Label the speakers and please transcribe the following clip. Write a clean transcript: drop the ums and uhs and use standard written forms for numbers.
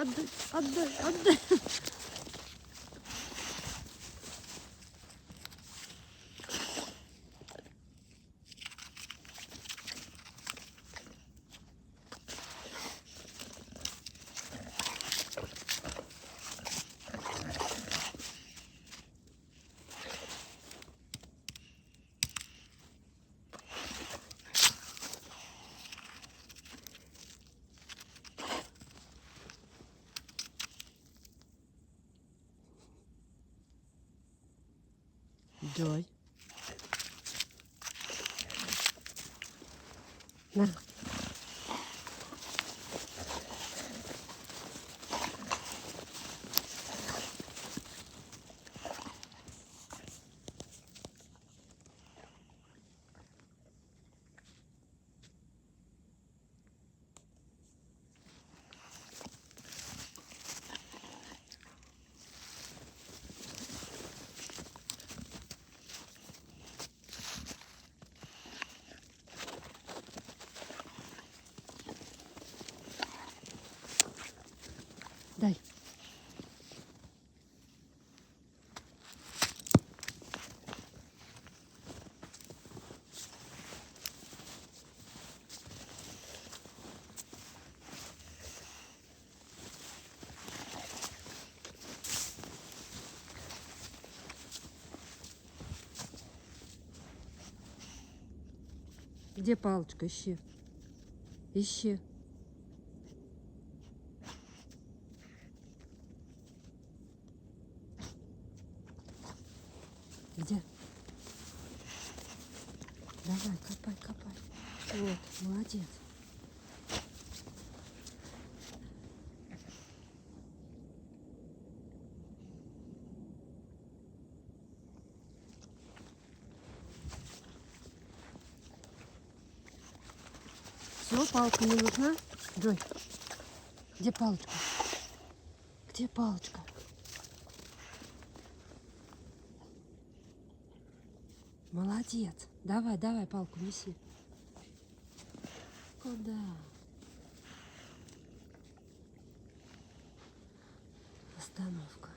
Speaker 1: отдай, отдай, отдай. Давай. На. Дай. Где палочка? Ищи. Ищи. Где? Давай, копай, копай. Вот, молодец. Все, палка не нужна? Джой, где палочка? Где палочка? Молодец. Давай, давай палку неси. Куда? Остановка.